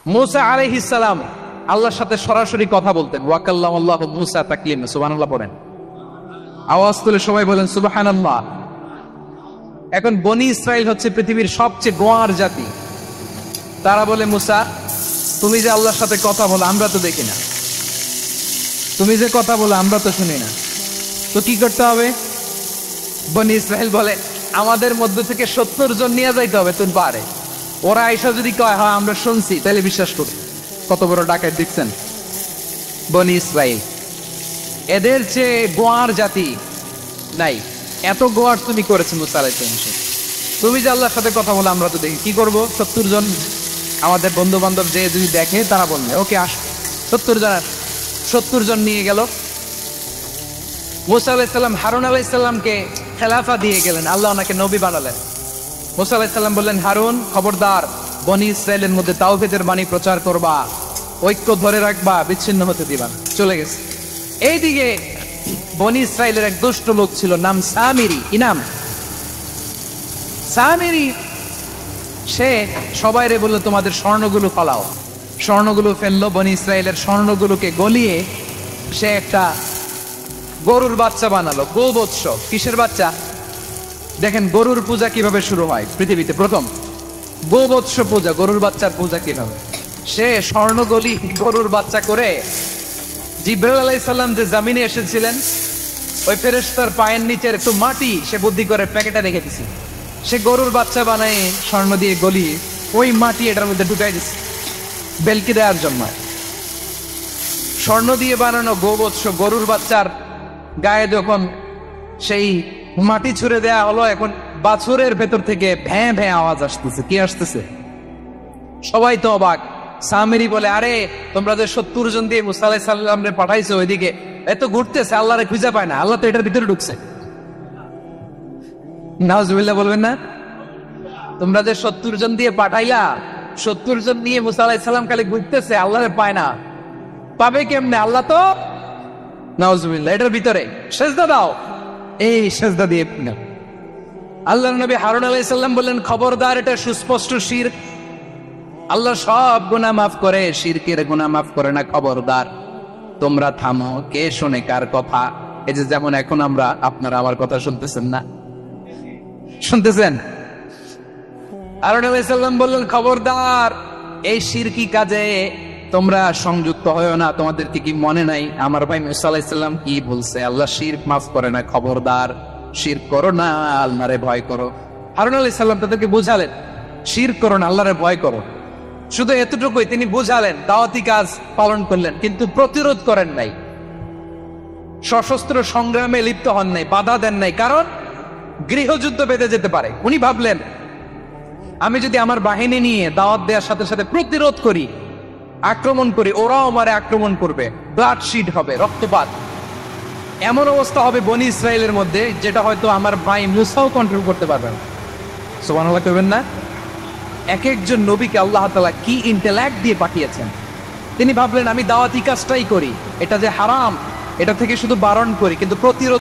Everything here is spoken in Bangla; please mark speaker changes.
Speaker 1: মুসা আলাইহিস সালাম আল্লাহর সাথে সরাসরি কথা বলতেন। ওয়াকাল্লামাল্লাহু মুসা তাকলিমা, সুবহানাল্লাহ পড়েন। আওয়াজ তুলে সবাই বলেন সুবহানাল্লাহ। এখন বনি ইসরাইল হচ্ছে পৃথিবীর সবচেয়ে গোয়ার জাতি। তারা বলে, মুসা তুমি যে আল্লাহর সাথে কথা বলো আমরা তো দেখি না, তুমি যে কথা বলো আমরা তো শুনি না, তো কি করতে হবে? বনি ইসরাইল বলে, আমাদের মধ্য থেকে 70 জন নিয়ে যাইতে হবে, তুমি পারে। ওরা আইসা যদি কয় হ্যাঁ আমরা শুনছি, তাহলে বিশ্বাস করি। কত বড় ডাকাত দেখছেন বনি ইসরাইল। এদের চেয়ে গোয়ার জাতি নাই। এত গোয়ার তুমি করেছো মুসা আলাইহিস সালাম। তুমি যে আল্লাহর সাথে কথা বলে আমরা তো দেখি, কি করব? 70 জন আমাদের বন্ধু বান্ধব যে যদি দেখে তারা বলবে ওকে আস, 70 জন আস। 70 জন নিয়ে গেল। মুসা আলাইহিস সালাম হারুন আলাইহিস সালামকে খেলাফা দিয়ে গেলেন, আল্লাহ ওনাকে নবী বানালেন। মুসা আলাইহিস সালাম বললেন, হারুন খবরদার, বনি ইসরাইলের মধ্যে তাওহীদের বাণী প্রচার করবা, ঐক্য ধরে রাখবা, বিচ্ছিন্ন হতে দিবা না। চলে গেছে। এইদিকে বনি ইসরাইলের এক দুষ্ট লোক ছিল, নাম সামিরি। কি নাম? সামিরি। সে সবাইরে বললো তোমাদের স্বর্ণগুলো ফলাও। স্বর্ণগুলো ফেললো, বনি ইসরাইলের স্বর্ণগুলোকে গলিয়ে সে একটা গরুর বাচ্চা বানালো। গোবৎস। কিসের বাচ্চা? দেখেন গরুর পূজা কিভাবে শুরু হয় পৃথিবীতে প্রথম। গোবৎস পূজা, গরুর বাচ্চার পূজা কিভাবে। সে স্বর্ণগলি গরুর বাচ্চা করে জিবরাইল আলাইহিস সালাম যে জমিনে এসেছিলেন, ওই ফেরেশতার পায়ের নিচের একটু মাটি সে বুদ্ধি করে প্যাকেটে রেখে দিছে। সে গরুর বাচ্চা বানায় স্বর্ণ দিয়ে গলিয়ে ওই মাটি এটার মধ্যে ঢুকাই দিছে বেলকি দেওয়ার জন্য। স্বর্ণ দিয়ে বানানো গোবৎস গরুর বাচ্চার গায়ে যখন সেই মাটি ছুঁড়ে দেয়া হলো, এখন বাছুরের ভেতর থেকে ভ্যাঁ ভ্যাঁ আওয়াজ আসতেছে। কি আসতেছে? সবাই তো অবাক। সামিরি বলে, আরে তোমরা যে 70 জন দিয়ে মুসা আলাইহিস সালামরে পাঠাইছো, ওইদিকে এত ঘুরতেছে, আল্লাহরে খুঁজে পায় না, আল্লাহ তো এটার ভিতরে ঢুকছে। নাউজুবিল্লাহ বলবেন না? তোমরা যে 70 জন দিয়ে পাঠাইলা, 70 জন নিয়ে মুসা আলাইহিস সালাম খালি ঘুরতেছে, আল্লাহরে পায় না। পাবে কেমনে? আল্লাহ তো নাউজুবিল্লাহ এটার ভিতরে। সেজদা দাও। এই সেজদা দিয়ে আল্লাহর নবী হারুন আলাইহিস সালাম বললেন, খবরদার, এটা সুস্পষ্ট শিরক। আল্লাহ সব গুনাহ মাফ করে, শিরকের গুনাহ মাফ করে না, খবরদার। তোমরা থামো। কে শোনে কার কথা? এই যে যেমন এখন আমরা, আপনারা আমার কথা শুনতেছেন না? শুনতেছেন? হারুন আলাইহিস সালাম বললেন, খবরদার, এই শিরকি কাজে তোমরা সংযুক্ত হয়ো না। তোমাদেরকে কি মনে নাই আমার ভাই মুসা আলাইহিস সালাম কি বলছে? আল্লাহ শিরক মাফ করে না, খবরদার শিরক করো না, আল্লাহরে ভয় করো। হারুন আলাইহিস সালাম তাদেরকে বুঝালেন, শিরক করো না, আল্লাহরে ভয় করো। শুধু এতটুকুই তিনি বুঝালেন, দাওয়াতি কাজ পালন করলেন, কিন্তু প্রতিরোধ করেন নাই, সশস্ত্র সংগ্রামে লিপ্ত হন নাই, বাধা দেন নাই, কারণ গৃহযুদ্ধ বেঁধে যেতে পারে। উনি ভাবলেন, আমি যদি আমার বাহিনী নিয়ে দাওয়াত দেওয়ার সাথে সাথে প্রতিরোধ করি, আক্রমণ করি, ওরাও আমারে আক্রমণ করবে, ব্লাডশিড হবে, রক্তপাত, এমন অবস্থা হবে বনি ইসরায়েলের মধ্যে যেটা হয়তো আমার ভাই মুসাও কন্ট্রোল করতে পারবেন। সুবহানাল্লাহ কইবেন না? এক একজন নবীকে আল্লাহ তাআলা কি ইন্টেলেক্ট দিয়ে পাঠিয়েছেন। তিনি ভাবলেন, আমি দাওয়াতি কাজটাই করি, এটা যে হারাম এটা থেকে শুধু বারণ করি, কিন্তু প্রতিরোধ